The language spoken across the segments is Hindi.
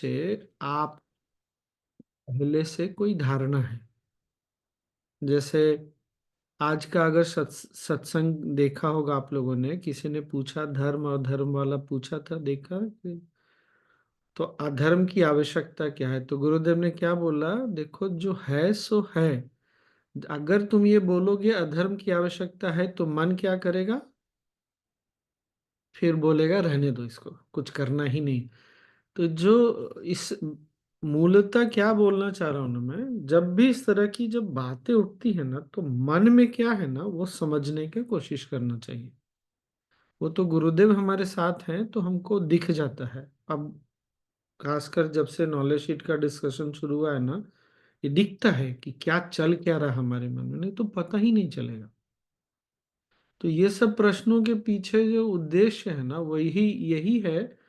से आप पहले से कोई धारणा है। जैसे आज का अगर सत्संग देखा होगा आप लोगों ने, किसी ने पूछा धर्म और धर्म वाला पूछा था, देखा कि तो अधर्म की आवश्यकता क्या है, तो गुरुदेव ने क्या बोला, देखो जो है सो है। अगर तुम ये बोलोगे अधर्म की आवश्यकता है तो मन क्या करेगा, फिर बोलेगा रहने दो, इसको कुछ करना ही नहीं। तो जो इस मूलतः क्या बोलना चाह रहा हूं ना मैं, जब भी इस तरह की जब बातें उठती है ना, तो मन में क्या है ना वो समझने की कोशिश करना चाहिए। वो तो गुरुदेव हमारे साथ हैं तो हमको दिख जाता है। अब खासकर जब से नॉलेज शीट का डिस्कशन शुरू हुआ है ना, ये दिखता है कि क्या चल क्या रहा हमारे मन में, नहीं तो पता ही नहीं चलेगा। तो ये सब प्रश्नों के पीछे जो उद्देश्य है ना, वही यही है।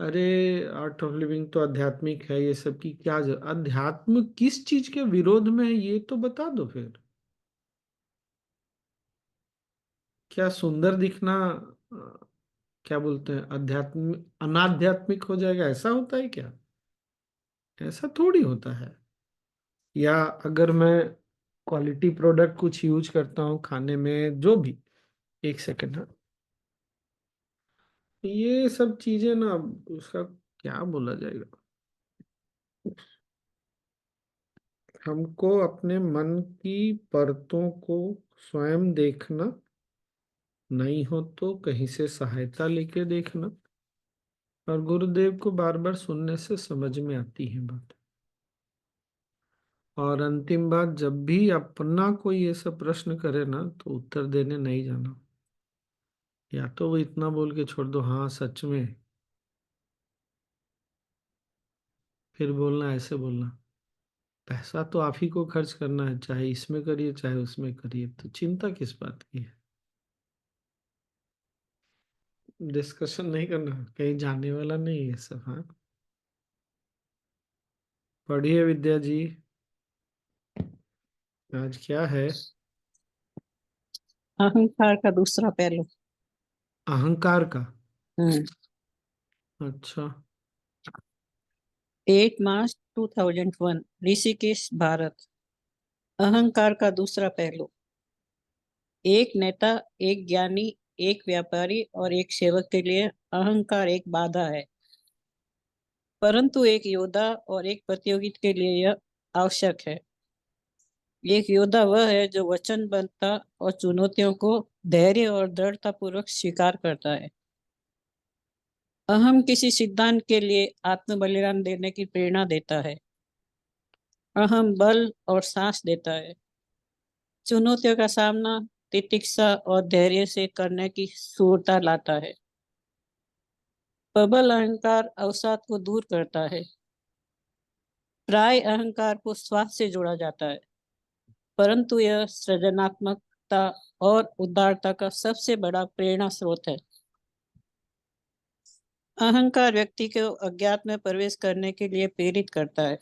अरे आर्ट ऑफ लिविंग तो आध्यात्मिक है, ये सब की क्या अध्यात्म किस चीज के विरोध में है, ये तो बता दो फिर। क्या सुंदर दिखना क्या बोलते हैं, अध्यात्म अनाध्यात्मिक हो जाएगा, ऐसा होता है क्या? ऐसा थोड़ी होता है। या अगर मैं क्वालिटी प्रोडक्ट कुछ यूज करता हूँ खाने में, जो भी, एक सेकंड, हाँ, ये सब चीजें ना, उसका क्या बोला जाएगा, हमको अपने मन की परतों को स्वयं देखना, नहीं हो तो कहीं से सहायता लेके देखना, और गुरुदेव को बार बार सुनने से समझ में आती है बात। और अंतिम बात, जब भी अपना कोई ये सब प्रश्न करे ना, तो उत्तर देने नहीं जाना। या तो वो इतना बोल के छोड़ दो हाँ सच में, फिर बोलना ऐसे बोलना, पैसा तो आप ही को खर्च करना है, चाहे इसमें करिए चाहे उसमें करिए, तो चिंता किस बात की है। डिस्कशन नहीं करना, कहीं जाने वाला नहीं है सब। हाँ, पढ़िए विद्या जी, आज क्या है? अहंकार का दूसरा पहलू। अहंकार का? हम्म। अच्छा। 8 मार्च 2001, ऋषिकेश, भारत। अहंकार का दूसरा पहलू। एक नेता, एक ज्ञानी, एक व्यापारी और एक सेवक के लिए अहंकार एक बाधा है, परंतु एक योद्धा और एक प्रतियोगी के लिए यह आवश्यक है। एक योद्धा वह है जो वचनबद्धता और चुनौतियों को धैर्य और दृढ़ता पूर्वक स्वीकार करता है। अहम किसी सिद्धांत के लिए आत्म बलिदान देने की प्रेरणा देता है। अहम बल और साहस देता है। चुनौतियों का सामना तितिक्षा और धैर्य से करने की शूरता लाता है। प्रबल अहंकार अवसाद को दूर करता है। प्राय अहंकार को स्वार्थ से जोड़ा जाता है, परंतु यह सृजनात्मकता और उदारता का सबसे बड़ा प्रेरणा स्रोत है। अहंकार व्यक्ति को अज्ञात में प्रवेश करने के लिए प्रेरित करता है।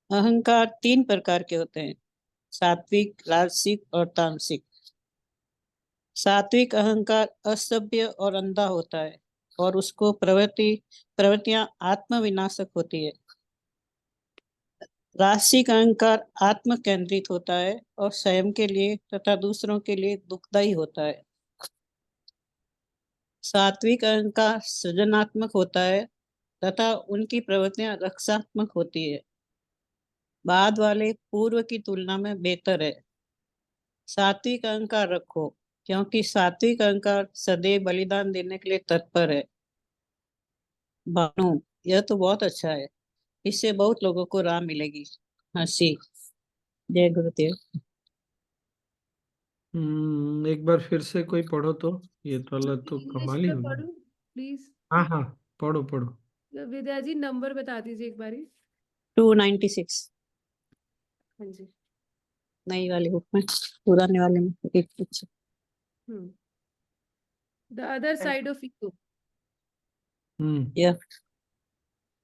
अहंकार 3 प्रकार के होते हैं: सात्विक, राजसिक और तामसिक। सात्विक अहंकार असभ्य और अंधा होता है और उसको प्रवृत्तियां आत्मविनाशक होती है। राजसिक अहंकार आत्म केंद्रित होता है और स्वयं के लिए तथा दूसरों के लिए दुखदायी होता है। सात्विक अहंकार सृजनात्मक होता है तथा उनकी प्रवृत्तियां रक्षात्मक होती है। बाद वाले पूर्व की तुलना में बेहतर है। सात्विक अहंकार रखो, क्योंकि सात्विक अहंकार सदैव बलिदान देने के लिए तत्पर है। भानु, यह तो बहुत अच्छा है, इससे बहुत लोगों को राह मिलेगी। हंसी। जय गुरुदेव। एक बार फिर से कोई पढ़ो तो, ये तो अल्लाह तो इंग्लिश कमाल ही में हो गया। पढ़ूं प्लीज? हाँ हाँ, पढ़ो पढ़ो। विद्या जी नंबर बता दीजिए एक बारी। 296। हाँ जी। नई वाली बुक में, पुराने वाले में एक कुछ। Hmm. The other side of ego. Hmm. यह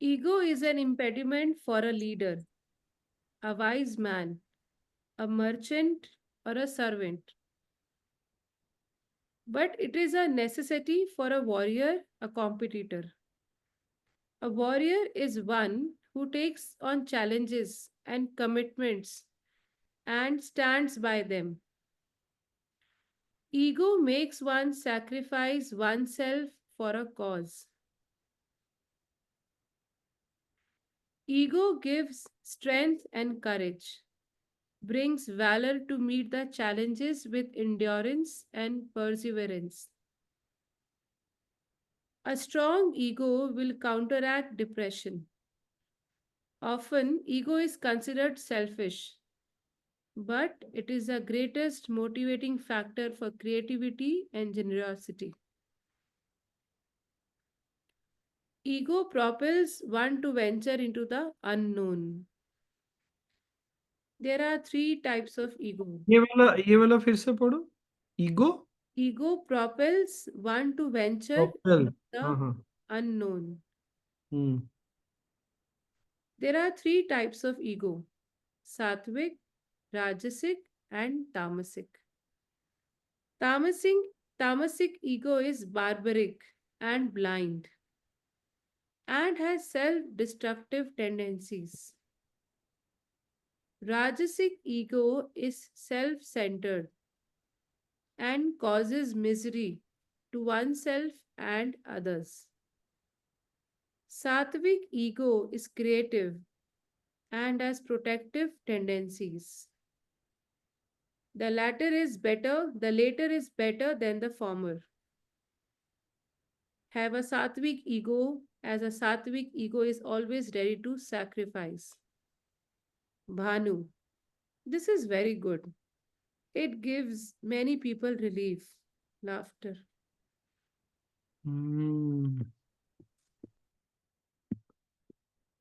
Ego is an impediment for a leader, a wise man, a merchant, or a servant. But it is a necessity for a warrior, a competitor. A warrior is one who takes on challenges and commitments and stands by them. Ego makes one sacrifice oneself for a cause. Ego gives strength and courage, brings valor to meet the challenges with endurance and perseverance. A strong ego will counteract depression. Often, ego is considered selfish, but it is the greatest motivating factor for creativity and generosity. Ego propels one to venture into the unknown. There are three types of ego. ये वाला फिर से पढ़ो। Ego Ego propels one to venture propel. into हाँ the हाँ। unknown. Hmm. There are three types of ego: sattvic, rajasic, and tamasic. Tamasic, tamasic ego is barbaric and blind and has self destructive tendencies. Rajasic ego is self centered and causes misery to oneself and others. Sattvic ego is creative and has protective tendencies. The latter is better than the former. Have a sattvic ego, as a sattvic ego is always ready to sacrifice. Bhanu, this is very good. It gives many people relief. Laughter. हम्म।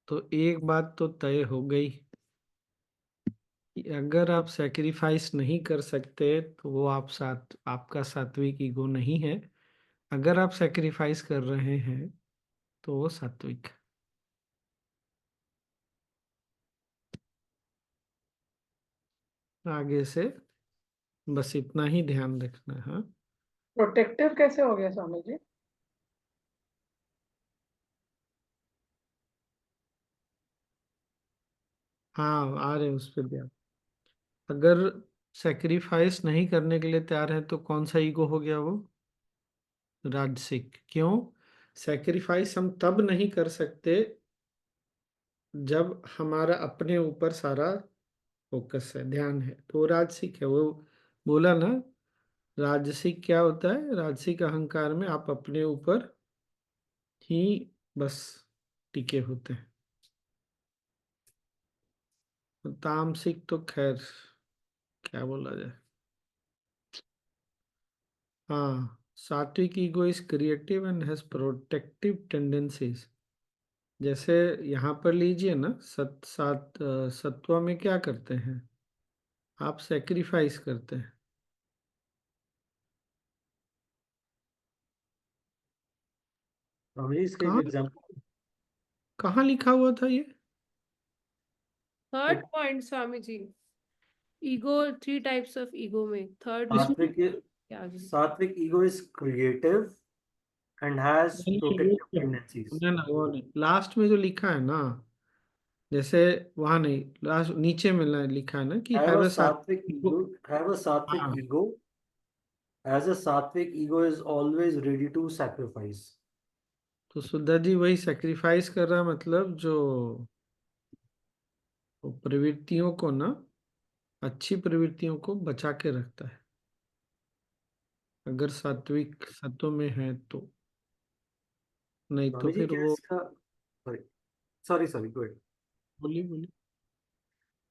तो एक बात तो तय हो गई कि अगर आप सेक्रीफाइस नहीं कर सकते तो वो आपका सात्विक ईगो नहीं है। अगर आप सेक्रीफाइस कर रहे हैं तो वो सात्विक। आगे से बस इतना ही ध्यान रखना है। हाँ। प्रोटेक्टिव कैसे हो गया स्वामी जी? हाँ, आ रहे हैं उस पर ध्यान। अगर सेक्रीफाइस नहीं करने के लिए तैयार है तो कौन सा ईगो हो गया वो? राजसिक। क्यों? सेक्रीफाइस हम तब नहीं कर सकते जब हमारा अपने ऊपर सारा फोकस है, ध्यान है, तो वो राजसिक है। वो बोला ना, राजसिक क्या होता है? राजसिक अहंकार में आप अपने ऊपर ही बस टिके होते हैं। तामसिक तो खैर क्या बोला जाए। हाँ, सात्विक ego is creative and has protective tendencies. जैसे यहाँ पर लीजिए ना, सत्व में क्या करते हैं? आप सेक्रीफाइस करते हैं। स्वामी जी, इसका एक कहाँ एग्जांपल। कहाँ लिखा हुआ था ये? Third point, Swami ji. Ego, three types of ego में third इसमें क्या सात्विक ego is creative and has नहीं, प्रोटेक्टिव टेंडेंसीज। ना वो नहीं, लास्ट में जो लिखा है ना, जैसे वहां नहीं, लास्ट नीचे में लिखा है ना कि हैव हैव अ ए सात्विक सात्विक। ईगो, हैव अ सात्विक हाँ, ego, as a sattvic ego is always ready to sacrifice. तो सुधा जी वही सेक्रीफाइस कर रहा है, मतलब जो वो प्रवृत्तियों को ना, अच्छी प्रवृत्तियों को बचा के रखता है, अगर सात्विक सत्व में है तो। नहीं तो स्वामी जी, फिर क्या वो। इसका, sorry sorry sorry go ahead. बोलिए बोलिए।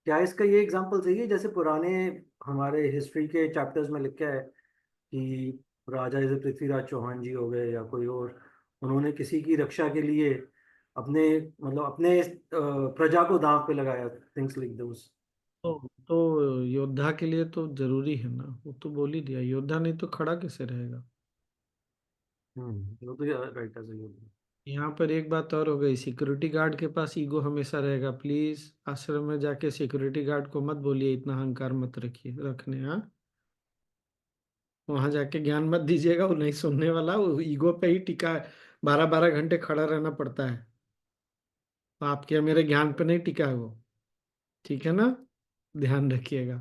क्या इसका ये एग्जांपल सही है जैसे पुराने हमारे हिस्ट्री के चैप्टर्स में लिखा है कि राजा जैसे पृथ्वीराज चौहान जी हो गए या कोई और, उन्होंने किसी की रक्षा के लिए अपने मतलब अपने प्रजा को दांव पे लगाया, थिंग्स लाइक दोस। तो योद्धा के लिए तो जरूरी है ना, वो तो बोल ही दिया, योद्धा नहीं तो खड़ा कैसे रहेगा? वो तो राइट है, सही है। यहाँ पर एक बात और हो गई, सिक्योरिटी गार्ड के पास ईगो हमेशा रहेगा। प्लीज आश्रम में जाके सिक्योरिटी गार्ड को मत बोलिए इतना अहंकार मत रखिए रखने। हाँ, वहां जाके ज्ञान मत दीजिएगा, वो नहीं सुनने वाला, वो ईगो पे ही टिका है। 12-12 घंटे खड़ा रहना पड़ता है। आपके मेरे ज्ञान पे नहीं टिका है वो, ठीक है ना, ध्यान रखिएगा।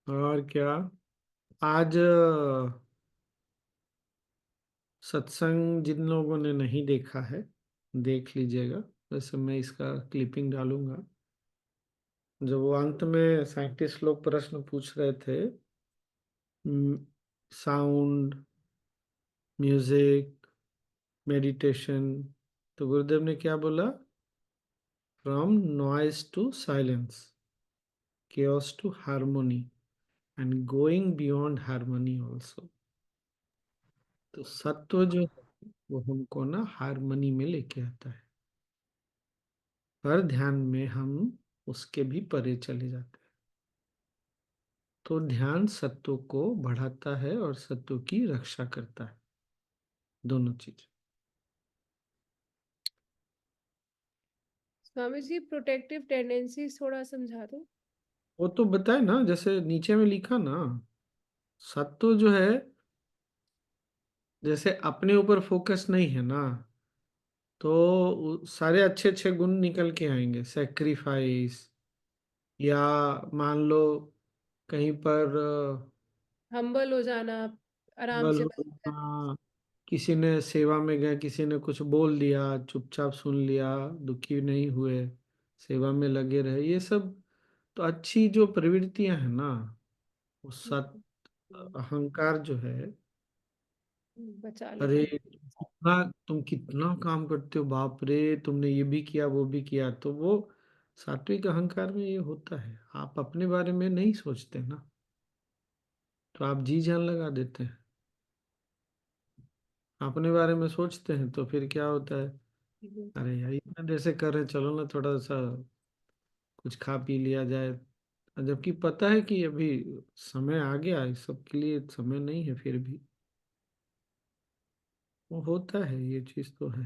और क्या, आज सत्संग जिन लोगों ने नहीं देखा है देख लीजिएगा। वैसे मैं इसका क्लिपिंग डालूंगा। जब वो अंत में साइंटिस्ट लोग प्रश्न पूछ रहे थे, साउंड, म्यूजिक, मेडिटेशन, तो गुरुदेव ने क्या बोला? From noise to silence, chaos to harmony, and going beyond harmony also. तो सत्व जो है वो हमको ना हार्मनी में लेके आता है। हर ध्यान में हम उसके भी परे चले जाते हैं। तो ध्यान सत्व को बढ़ाता है और सत्व की रक्षा करता है, दोनों चीज। स्वामी जी, प्रोटेक्टिव टेंडेंसीज थोड़ा समझा दो। वो तो बताए ना, जैसे नीचे में लिखा ना, सत्व जो है, जैसे अपने ऊपर फोकस नहीं है ना, तो सारे अच्छे अच्छे गुण निकल के आएंगे। सेक्रीफाइस, या मान लो कहीं पर हम्बल हो जाना, आराम बल से बात करना। होना, किसी ने सेवा में गए, किसी ने कुछ बोल दिया, चुपचाप सुन लिया, दुखी नहीं हुए, सेवा में लगे रहे, ये सब तो अच्छी जो प्रवृत्तियां हैं ना, वो सत अहंकार जो है, बचा लेता अरे है। तुम कितना काम करते हो, बाप रे, तुमने ये भी किया वो भी किया, तो वो सात्विक अहंकार में ये होता है। आप अपने बारे में नहीं सोचते ना, तो आप जी जान लगा देते हैं। अपने बारे में सोचते हैं तो फिर क्या होता है, अरे यार इतना देर से कर रहे हैं, चलो ना थोड़ा सा कुछ खा पी लिया जाए। जबकि पता है कि अभी समय आ गया, इस सब के लिए समय नहीं है, फिर भी वो होता है, ये चीज तो है।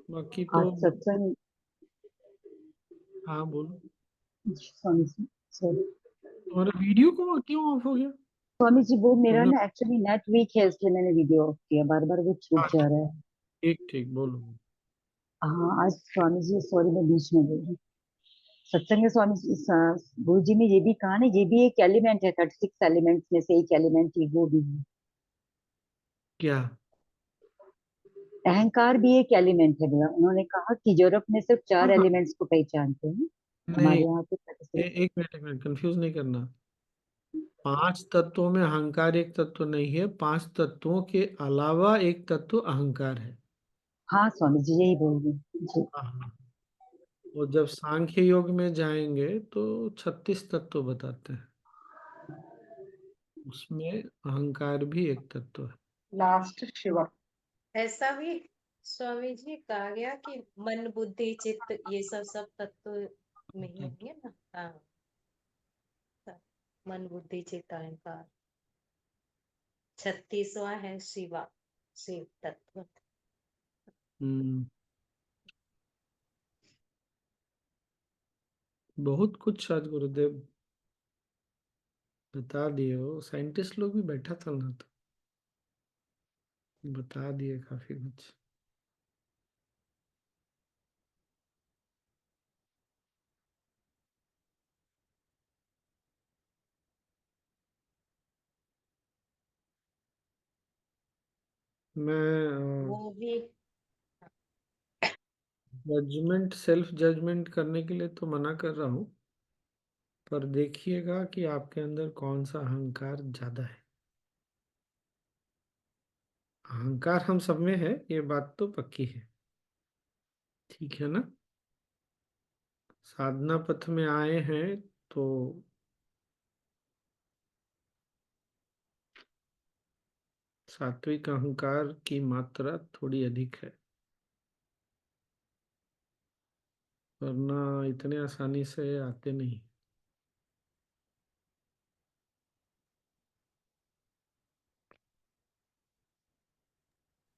बाकी तो, आज सत्संग। हाँ बोलो। स्वामी जी, सॉरी। तुम्हारा वीडियो को क्यों ऑफ हो गया? स्वामी जी, वो मेरा तुमने, ना एक्चुअली नेट वीक है, इसलिए मैंने वीडियो ऑफ किया। बार बार वो छूट हाँ जा रहा है। ठीक ठीक बोलो। हाँ, आज स्वामी जी, सॉरी मैं बीच में बोल रही हूँ। सत्संग में स्वामी जी, गुरु जी ने ये भी कहा ना, ये भी एक एलिमेंट है, 36 एलिमेंट्स में से एक एलिमेंट ईगो भी है। क्या? अहंकार भी एक एलिमेंट है भैया। उन्होंने कहा कि यूरोप में सिर्फ 4 हाँ, एलिमेंट्स को पहचानते हैं, नहीं, हमारे यहाँ पे 36। एक मिनट कंफ्यूज नहीं करना। 5 तत्वों में अहंकार एक तत्व नहीं है, 5 तत्वों के अलावा एक तत्व अहंकार है। हाँ स्वामी जी, यही बोल रही हूँ जी। हाँ, और जब सांख्य योग में जाएंगे तो 36 तत्व बताते हैं, उसमें अहंकार भी एक तत्व है। लास्ट शिवा। ऐसा भी स्वामी जी कहा गया कि मन बुद्धि चित्त ये सब सब तत्व में ही होंगे ना। हाँ, सब मन बुद्धि चित्त अहंकार। 36वां है शिवा, शिव तत्व। हम्म, बहुत कुछ आज गुरुदेव बता दिए। हो साइंटिस्ट लोग भी बैठा था ना, तो बता दिए काफी कुछ। मैं वो भी जजमेंट, सेल्फ जजमेंट करने के लिए तो मना कर रहा हूँ, पर देखिएगा कि आपके अंदर कौन सा अहंकार ज्यादा है। अहंकार हम सब में है, ये बात तो पक्की है, ठीक है ना। साधना पथ में आए हैं तो सात्विक अहंकार की मात्रा थोड़ी अधिक है, वरना इतने आसानी से आते नहीं।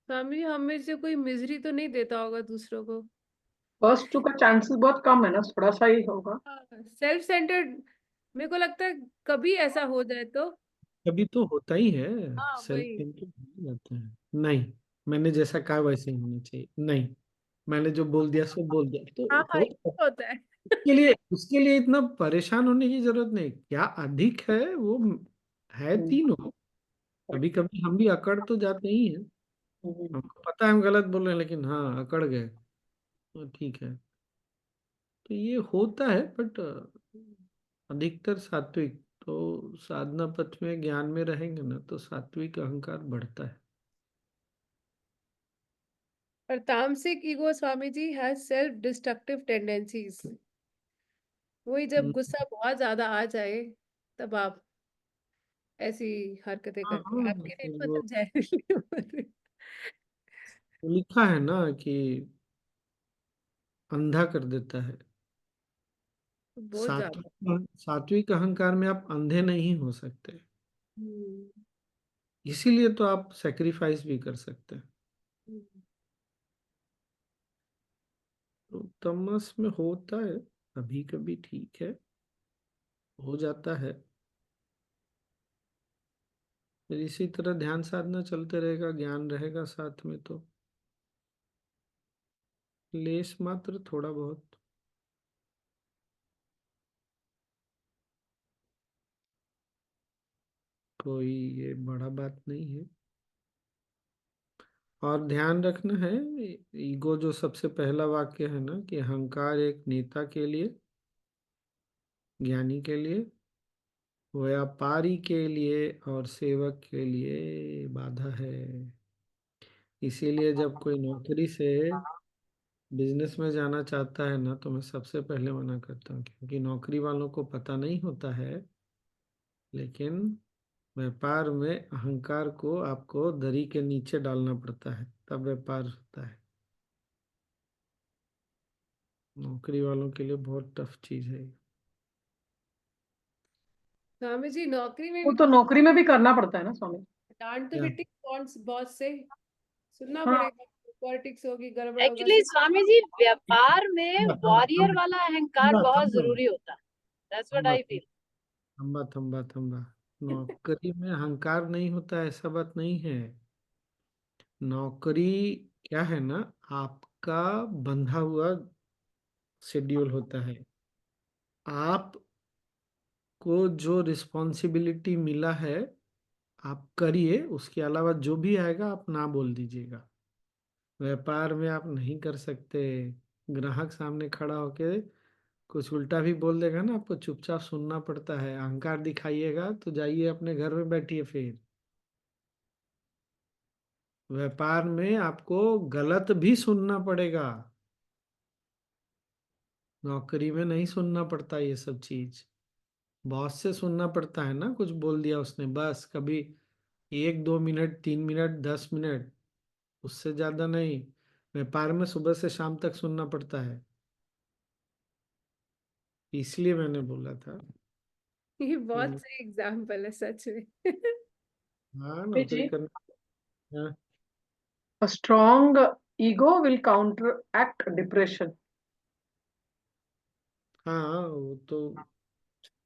स्वामी जी, हम में से कोई मिजरी तो नहीं देता होगा दूसरों को? फर्स्ट टू का चांसेस बहुत कम है ना, थोड़ा सा ही होगा। सेल्फ सेंटर्ड, मेरे को लगता है कभी ऐसा हो जाए तो कभी तो होता ही है, हाँ सेल्फ वही। इंप्रूव हो जाते हैं। नहीं, मैंने जैसा कहा वैसे ही होना चाहिए, नहीं मैंने जो बोल दिया सो बोल दिया, तो हाँ हाँ, हो ये होता है। उसके लिए इतना परेशान होने की जरूरत नहीं। क्या अधिक है वो, है तीनों। कभी कभी हम भी अकड़ तो जाते ही हैं, हमको पता है हम गलत बोल रहे हैं, लेकिन हाँ अकड़ गए तो ठीक है। तो ये होता है, बट अधिकतर सात्विक, तो साधना पथ में ज्ञान में रहेंगे ना तो सात्विक अहंकार बढ़ता है। और tamasic ego Swami ji has self destructive tendencies. वही जब हम्म, गुस्सा बहुत ज्यादा आ जाए तब आप ऐसी हरकतें हाँ करते हैं, हाँ, आपके लिए तो वो मतलब जहरीली बोल रही लिखा है ना कि अंधा कर देता है। हूँ, बहुत ज्यादा। सात्विक सात्विक अहंकार में आप अंधे नहीं हो सकते, हम्म, इसीलिए तो आप सेक्रीफाइस भी कर सकते हैं। हम्म। तो तमस में होता है, कभी कभी ठीक है, हो जाता है। फिर इसी तरह ध्यान साधना चलते रहेगा, ज्ञान रहेगा साथ में, तो लेस मात्र थोड़ा बहुत। कोई ये बड़ा बात नहीं है। और ध्यान रखना है, ईगो जो सबसे पहला वाक्य है ना, कि अहंकार एक नेता के लिए, ज्ञानी के लिए, व्यापारी के लिए और सेवक के लिए बाधा है। इसीलिए जब कोई नौकरी से बिजनेस में जाना चाहता है ना, तो मैं सबसे पहले मना करता हूँ, क्योंकि नौकरी वालों को पता नहीं होता है, लेकिन व्यापार में अहंकार को आपको दरी के नीचे डालना पड़ता है, तब व्यापार होता है। नौकरी वालों के लिए बहुत टफ चीज है ये। स्वामी जी नौकरी में वो भी तो नौकरी में भी करना पड़ता है ना स्वामी। डांट तो क्या? बेटी बॉस बॉस से सुनना हाँ, पड़ेगा। पॉलिटिक्स होगी, गड़बड़ होगा, एक्चुअली स्वामी जी व्यापार में थम्बा थम्बा वॉरियर थम्बा वाला अहंकार बहुत थम्बा जरूरी होता है। दैट्स व्हाट थम्बा आई फील। थम्बा थम्बा थम्बा। नौकरी में अहंकार नहीं होता, ऐसा बात नहीं है। नौकरी क्या है ना, आपका बंधा हुआ शेड्यूल होता है। आपको जो रिस्पॉन्सिबिलिटी मिला है आप करिए, उसके अलावा जो भी आएगा आप ना बोल दीजिएगा। व्यापार में आप नहीं कर सकते। ग्राहक सामने खड़ा होके कुछ उल्टा भी बोल देगा ना, आपको चुपचाप सुनना पड़ता है। अहंकार दिखाइएगा तो जाइए अपने घर में बैठिए। फिर व्यापार में आपको गलत भी सुनना पड़ेगा, नौकरी में नहीं सुनना पड़ता ये सब चीज। बॉस से सुनना पड़ता है ना, कुछ बोल दिया उसने बस, कभी 1 2 मिनट 3 मिनट 10 मिनट, उससे ज्यादा नहीं। व्यापार में सुबह से शाम तक सुनना पड़ता है, इसलिए मैंने बोला था ये कि बहुत सही एग्जाम्पल है सच में। हाँ नौकरी जी, करना। हाँ a strong ego will counteract depression. हाँ, वो तो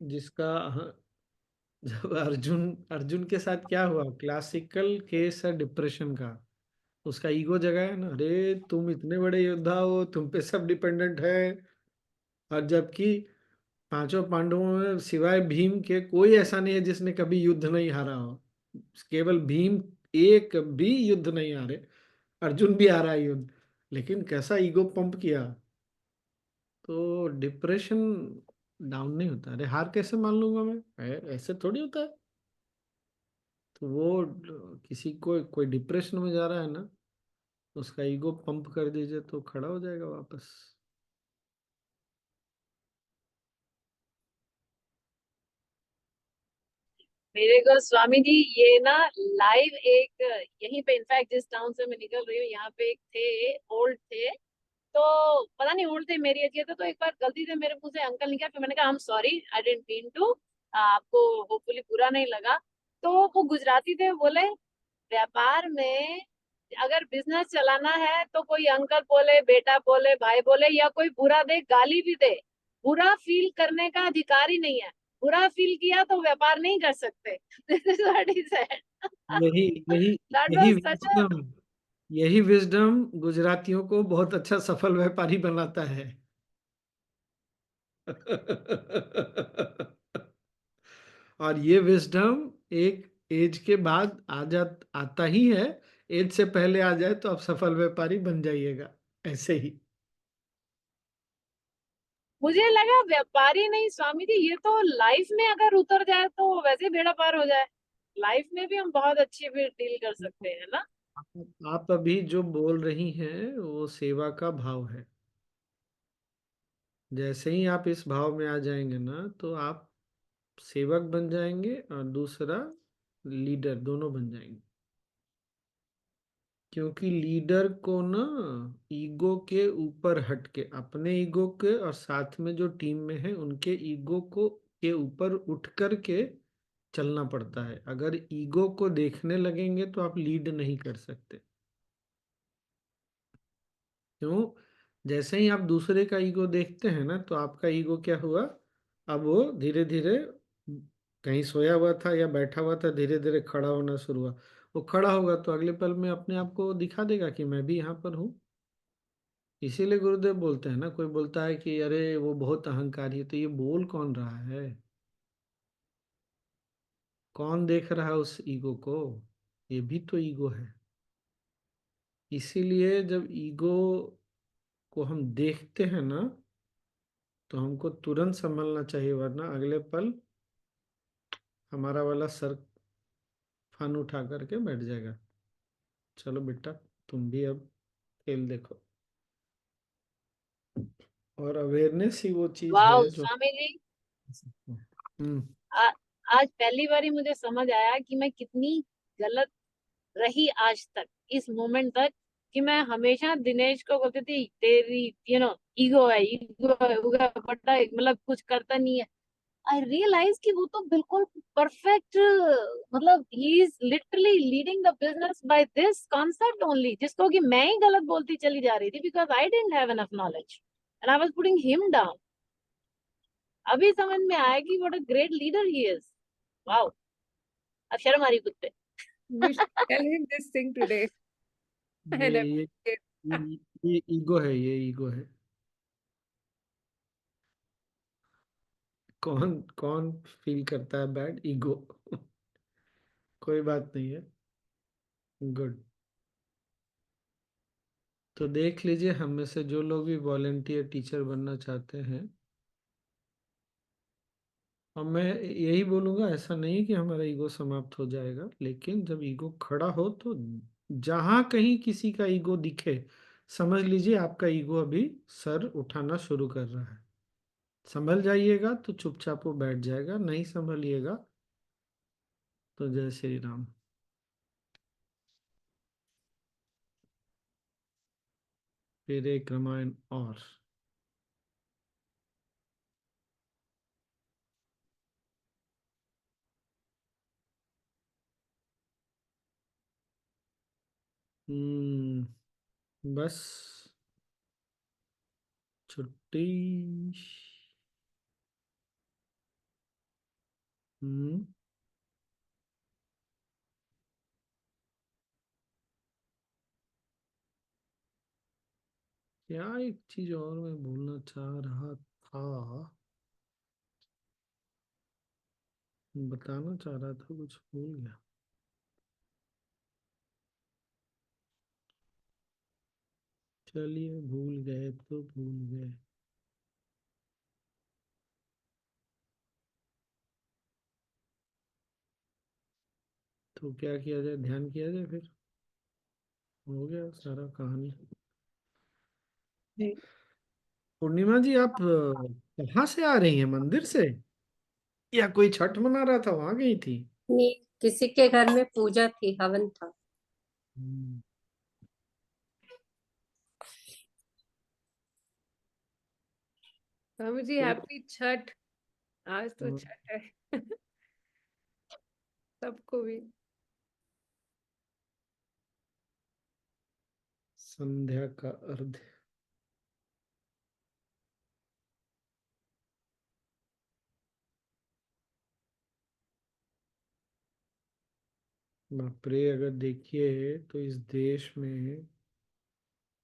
जिसका, हाँ, जब अर्जुन अर्जुन के साथ क्या हुआ, क्लासिकल केस है डिप्रेशन का। उसका ईगो जगाया ना, अरे तुम इतने बड़े योद्धा हो, तुम पे सब डिपेंडेंट है। और जबकि पांचों पांडवों में सिवाय भीम के कोई ऐसा नहीं है जिसने कभी युद्ध नहीं हारा हो। केवल भीम एक भी युद्ध नहीं हारे, अर्जुन भी हारा है युद्ध, लेकिन कैसा ईगो पंप किया। तो डिप्रेशन डाउन नहीं होता। अरे हार कैसे मान लूंगा मैं, ऐसे थोड़ी होता है। तो वो किसी को कोई डिप्रेशन में जा रहा है ना, उसका ईगो पंप कर दीजिए तो खड़ा हो जाएगा वापस। मेरे को स्वामी जी ये ना लाइव एक यहीं पे इनफैक्ट जिस टाउन से मैं निकल रही हूँ यहाँ पे एक थे, ओल्ड थे। तो पता नहीं ओल्ड थे मेरी एज के थे, तो एक बार गलती से मेरे मुंह से अंकल निकला, फिर मैंने कहा I am sorry, I didn't mean to. आपको होपफुली बुरा नहीं लगा। तो वो गुजराती थे, बोले व्यापार में अगर बिजनेस चलाना है तो कोई अंकल बोले, बेटा बोले, भाई बोले, या कोई बुरा दे, गाली भी दे, बुरा फील करने का अधिकार ही नहीं है। बुरा फील किया तो व्यापार नहीं कर सकते। This is what he said. यही यही दैट यही वाज सच अ विजडम, यही विजडम गुजरातियों को बहुत अच्छा सफल व्यापारी बनाता है। और ये विजडम एक एज के बाद आता ही है। एज से पहले आ जाए तो आप सफल व्यापारी बन जाइएगा ऐसे ही। मुझे लगा व्यापारी नहीं स्वामी जी, ये तो लाइफ में अगर उतर जाए तो वैसे ही बेड़ा पार हो जाए। लाइफ में भी हम बहुत अच्छे भी डील कर सकते हैं ना। आप अभी जो बोल रही हैं वो सेवा का भाव है। जैसे ही आप इस भाव में आ जाएंगे ना तो आप सेवक बन जाएंगे और दूसरा लीडर, दोनों बन जाएंगे। क्योंकि लीडर को ना ईगो के ऊपर हटके, अपने ईगो के और साथ में जो टीम में है उनके ईगो को के ऊपर उठ कर के चलना पड़ता है। अगर ईगो को देखने लगेंगे तो आप लीड नहीं कर सकते। क्यों? जैसे ही आप दूसरे का ईगो देखते हैं ना तो आपका ईगो क्या हुआ, अब वो धीरे धीरे कहीं सोया हुआ था या बैठा हुआ था, धीरे धीरे खड़ा होना शुरू हुआ। वो खड़ा होगा तो अगले पल में अपने आप को दिखा देगा कि मैं भी यहाँ पर हूँ। इसीलिए गुरुदेव बोलते हैं ना, कोई बोलता है कि अरे वो बहुत अहंकारी है, तो ये बोल कौन रहा है? कौन देख रहा है उस ईगो को? ये भी तो ईगो है। इसीलिए जब ईगो को हम देखते हैं ना तो हमको तुरंत संभलना चाहिए, वरना अगले पल हमारा वाला सर फन उठा करके बैठ जाएगा। चलो बेटा, तुम भी अब खेल देखो। और अवेयरनेस ही वो चीज वाह है जो स्वामी जी, हम्म। आ, आज पहली बारी मुझे समझ आया कि मैं कितनी गलत रही आज तक, इस मोमेंट तक, कि मैं हमेशा दिनेश को बोलती थी तेरी ईगो है, ईगो है, बड़ा मतलब कुछ करता नहीं है। आई रियलाइज कि वो तो बिल्कुल परफेक्ट, मतलब he is literally leading the business by this concept only, जिसको कि मैं ही गलत बोलती चली जा रही थी because I didn't have enough knowledge and I was putting him down. अभी समझ में आया कि what a great leader he is. Wow, अब शर्म आ रही खुद पे। We should tell him this thing today. ये And ये appreciate. ये ईगो है, ये ईगो है। कौन कौन फील करता है बैड? ईगो। कोई बात नहीं है। गुड। तो देख लीजिए, हम में से जो लोग भी वॉलेंटियर टीचर बनना चाहते हैं, और मैं यही बोलूंगा, ऐसा नहीं कि हमारा ईगो समाप्त हो जाएगा, लेकिन जब ईगो खड़ा हो तो जहां कहीं किसी का ईगो दिखे, समझ लीजिए आपका ईगो अभी सर उठाना शुरू कर रहा है। संभल जाइएगा तो चुपचाप वो बैठ जाएगा, नहीं संभलिएगा तो जय श्री राम। फिर एक रामायण और। बस छुट्टी। हम्म। क्या एक चीज और मैं बोलना चाह रहा था, बताना चाह रहा था, कुछ भूल गया। चलिए, भूल गए तो भूल गए। तो क्या किया जाए, ध्यान किया जाए फिर? हो गया सारा कहानी। जी। पूर्णिमा जी, आप कहाँ से आ रही हैं? मंदिर से या कोई छठ मना रहा था वहां गई थी? नहीं, किसी के घर में पूजा थी, हवन था। हम्म। स्वामी जी, तो हैप्पी छठ। आज तो छठ है। सबको भी। संध्या का अर्घ। बाप रे, अगर देखिए तो इस देश में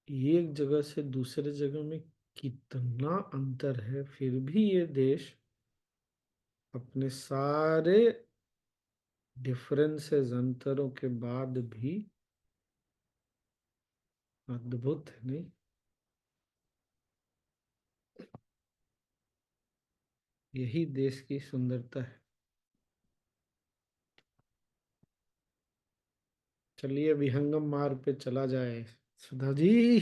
एक जगह से दूसरे जगह में कितना अंतर है, फिर भी ये देश अपने सारे डिफरेंसेस, अंतरों के बाद भी अद्भुत है, नहीं? यही देश की सुंदरता है। चलिए विहंगम मार्ग पे चला जाए सुधा जी।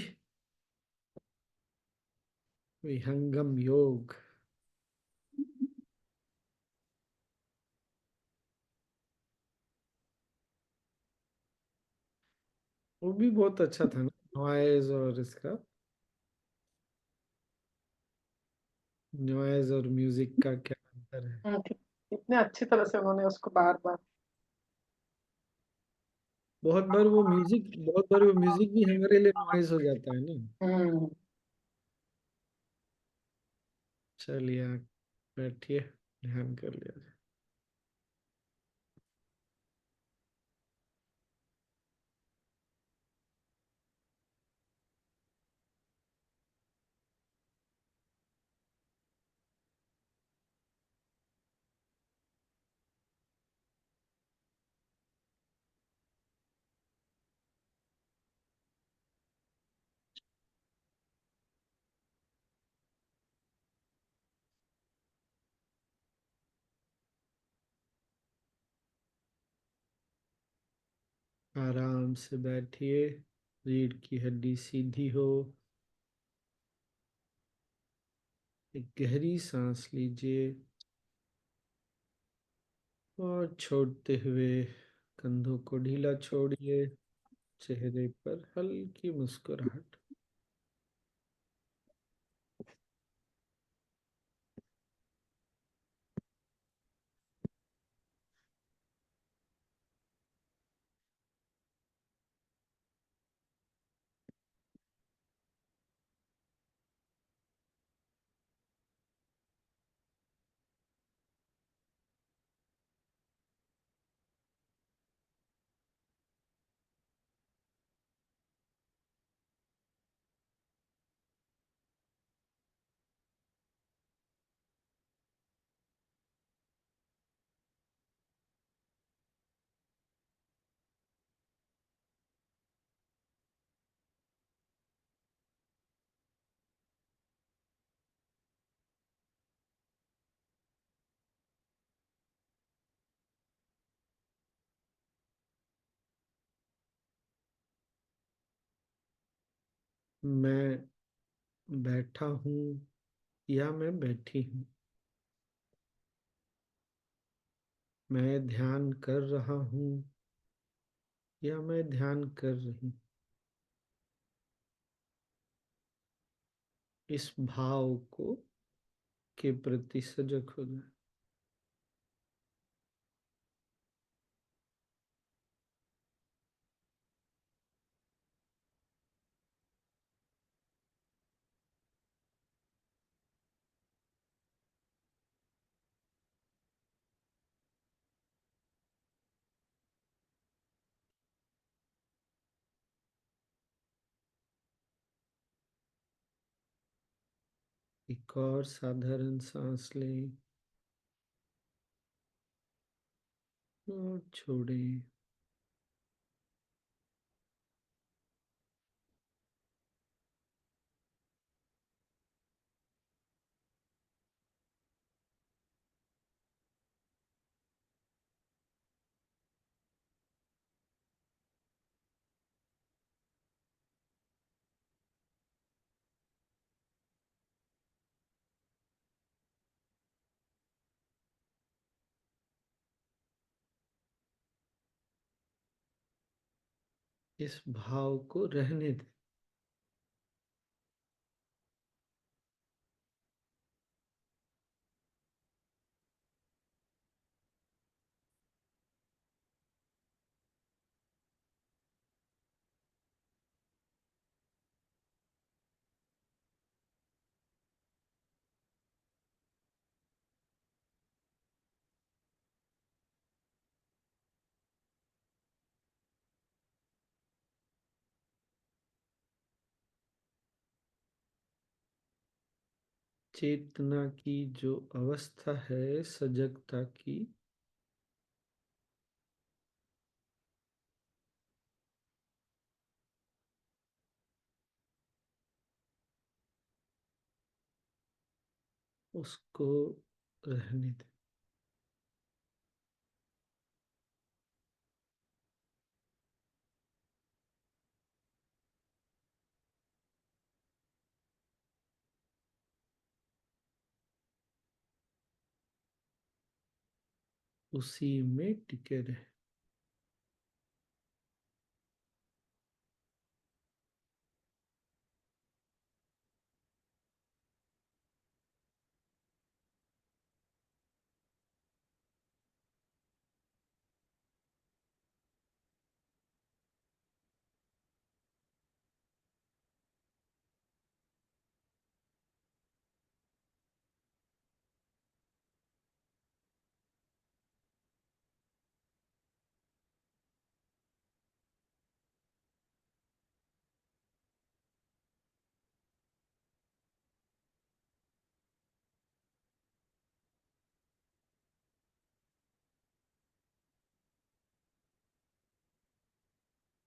विहंगम योग। वो भी बहुत अच्छा था ना, नॉइज और इसका, नॉइज और म्यूजिक का क्या अंतर है। कितने अच्छी तरह से उन्होंने उसको बार बार। बहुत बार वो म्यूजिक भी हमारे लिए नॉइज हो जाता है ना। हम्म। चलिए आप बैठिए, ध्यान कर लिया जाए। आराम से बैठिए, रीढ़ की हड्डी सीधी हो। एक गहरी सांस लीजिए और छोड़ते हुए कंधों को ढीला छोड़िए। चेहरे पर हल्की मुस्कुराहट। मैं बैठा हूँ या मैं बैठी हूँ, मैं ध्यान कर रहा हूँ या मैं ध्यान कर रही हूँ, इस भाव को के प्रति सजग हो जाए। एक और साधारण सांस लें और छोड़ें। इस भाव को रहने दें। चेतना की जो अवस्था है सजगता की, उसको रहने दे। उसी में टिके रहे।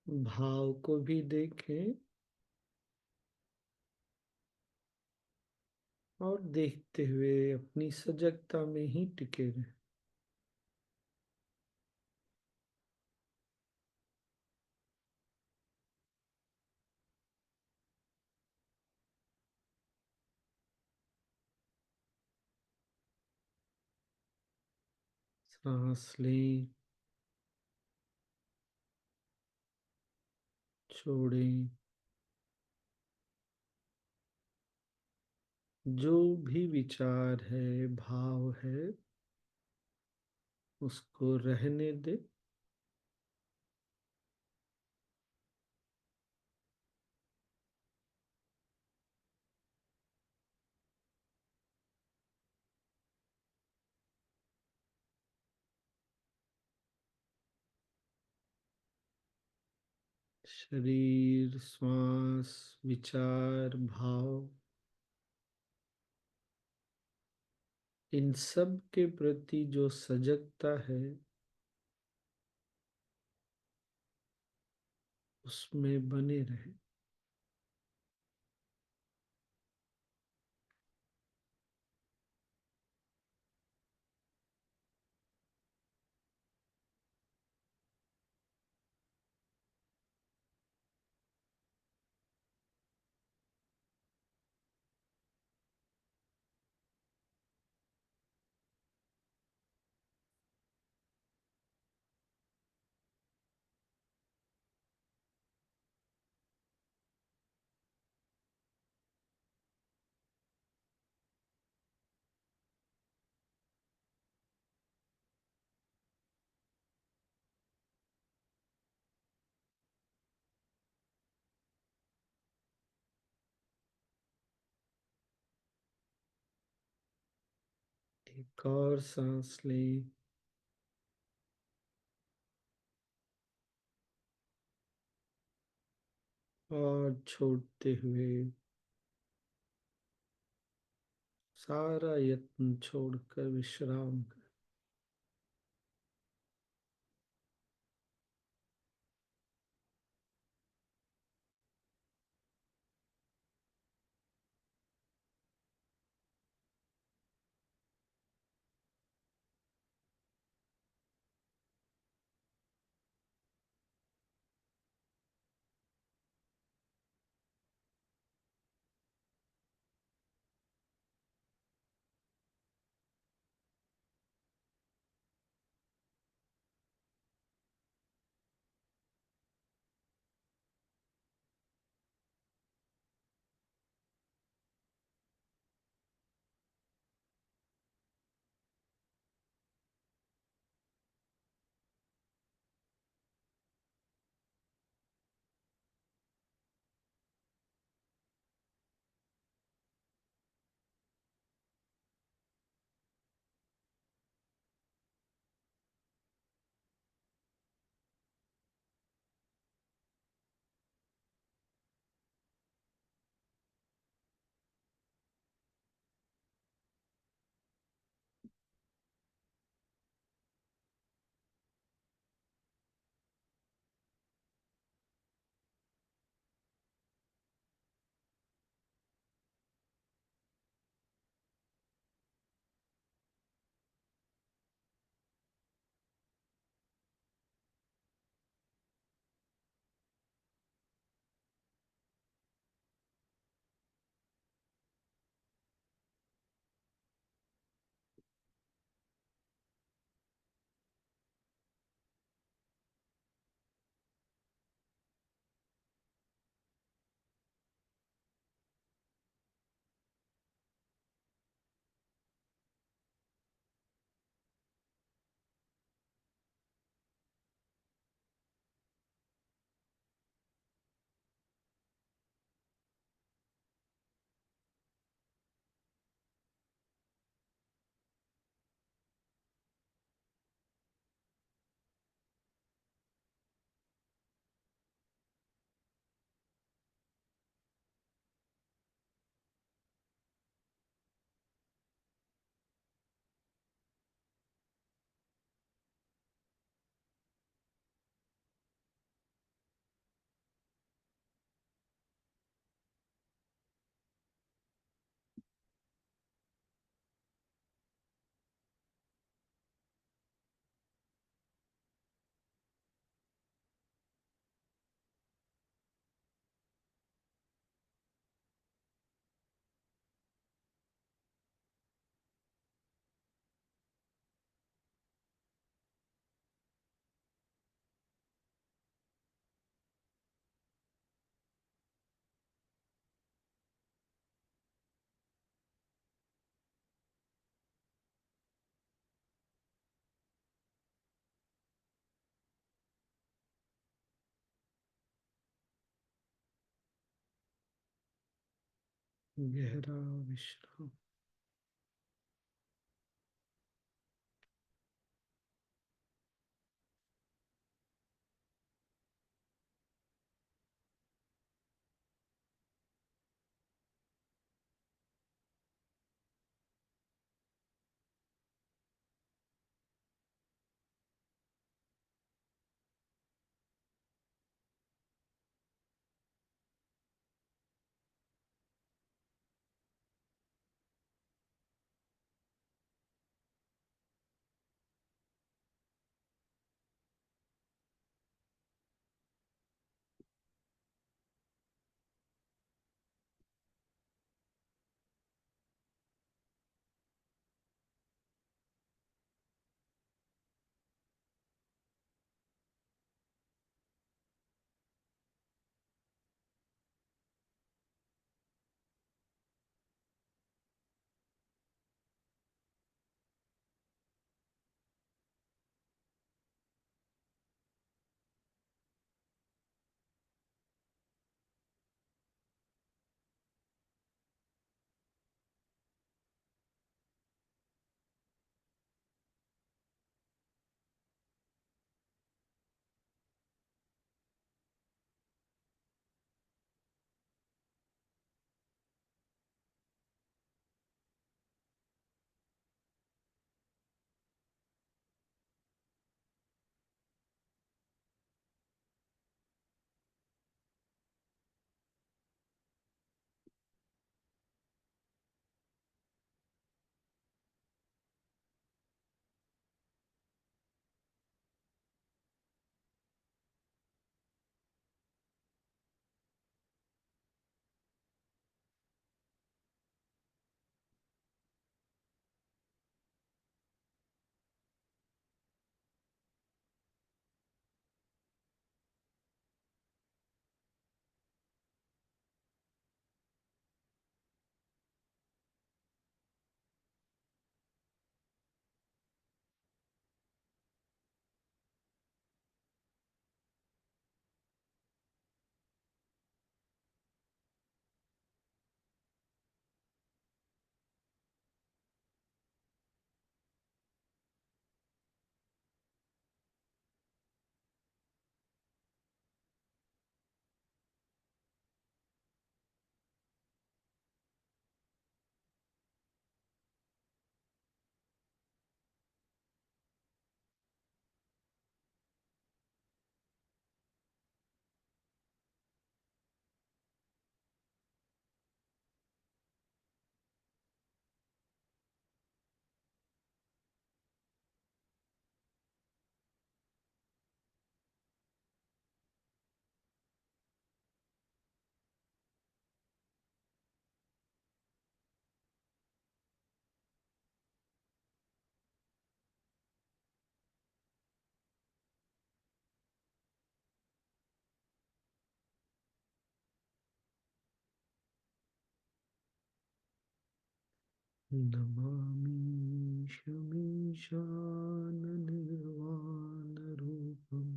भाव को भी देखें और देखते हुए अपनी सजगता में ही टिके रहे। सांस लें, छोड़ें। जो भी विचार है, भाव है, उसको रहने दे। शरीर, श्वास, विचार, भाव, इन सब के प्रति जो सजगता है उसमें बने रहे। एक और सांस लें। और छोड़ते हुए सारा यत्न छोड़कर विश्राम कर। गहरा विश्राम। नमामि शमीशाननिर्वाणरूपं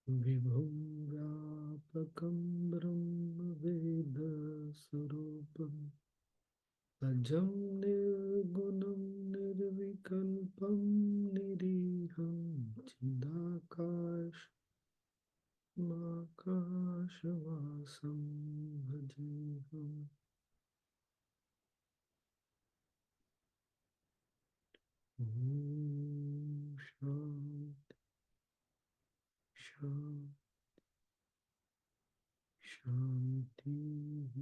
विभुं व्यापकं ब्रह्मवेदस्वरूपम् अजं निर्गुणं निर्विकल्पं निरीहं चिदाकाशमाकाशवासं भजेऽहम्। ॐ शान्ति शान्ति शान्तिः।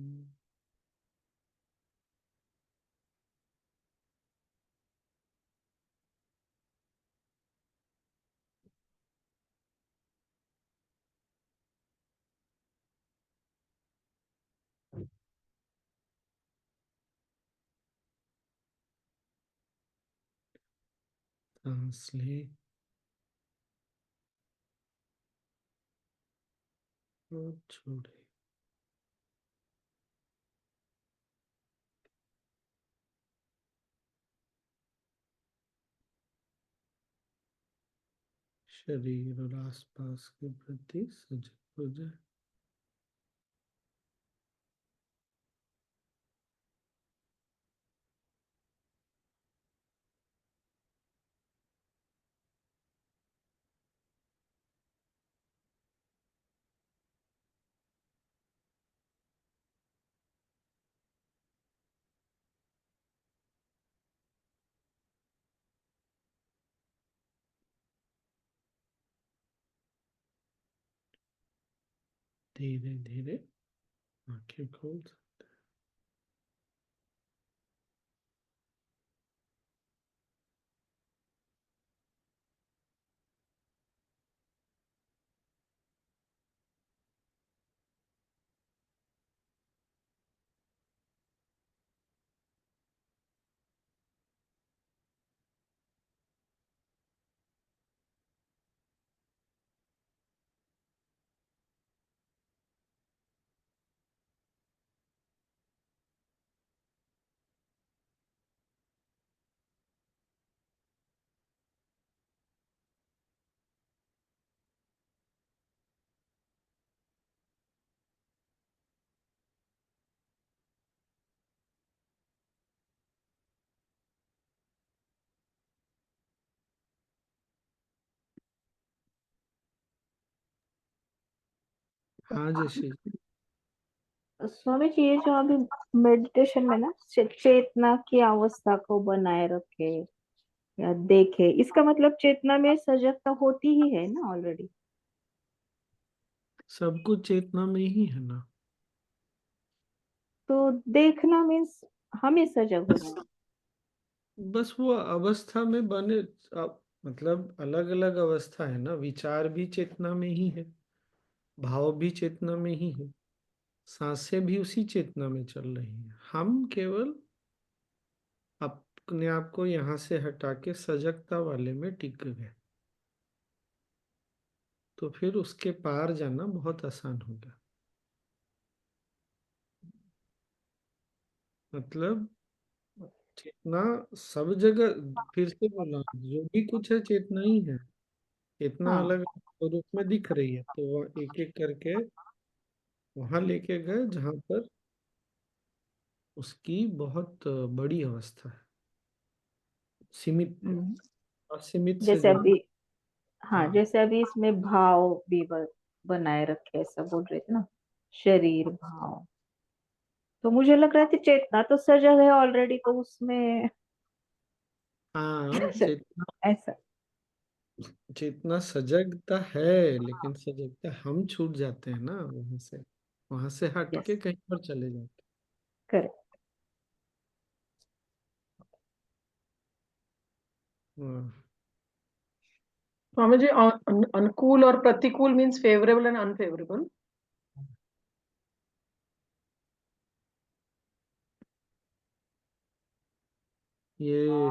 सांस लें और छोड़ें। शरीर और आसपास के प्रति सजग हो जाए। धीरे धीरे आंखें खोल सकते हैं। हाँ जैसे स्वामी जी, ये जो अभी मेडिटेशन में ना चेतना की अवस्था को बनाए रखे या देखे, इसका मतलब चेतना में सजगता होती ही है ना ऑलरेडी। सब कुछ चेतना में ही है ना। तो देखना मीन्स हमें सजग होना। बस वो अवस्था में बने मतलब अलग अलग अवस्था है ना। विचार भी चेतना में ही है, भाव भी चेतना में ही है, सांसें भी उसी चेतना में चल रही हैं। हम केवल अपने आप को यहाँ से हटा के सजगता वाले में टिक गए, तो फिर उसके पार जाना बहुत आसान हो गया। मतलब चेतना सब जगह, फिर से बोला, जो भी कुछ है चेतना ही है। चेतना हाँ। अलग स्वरूप में दिख रही है, तो वह एक एक करके वहां लेके गए जहां पर उसकी बहुत बड़ी अवस्था है, सीमित, हम्म। असीमित से जैसे जो। अभी, हाँ, हाँ जैसे अभी इसमें भाव भी बनाए रखे, ऐसा बोल रहे थे ना, शरीर भाव। तो मुझे लग रहा था चेतना तो सजग है ऑलरेडी, तो उसमें हाँ चेतना, ऐसा। चेतना सजगता है, लेकिन सजगता हम छूट जाते हैं ना वहां से हट यस, के कहीं पर चले जाते करेक्ट। हैं। हाँ, स्वामी जी, अनुकूल और प्रतिकूल मीन्स फेवरेबल एंड अनफेवरेबल। ये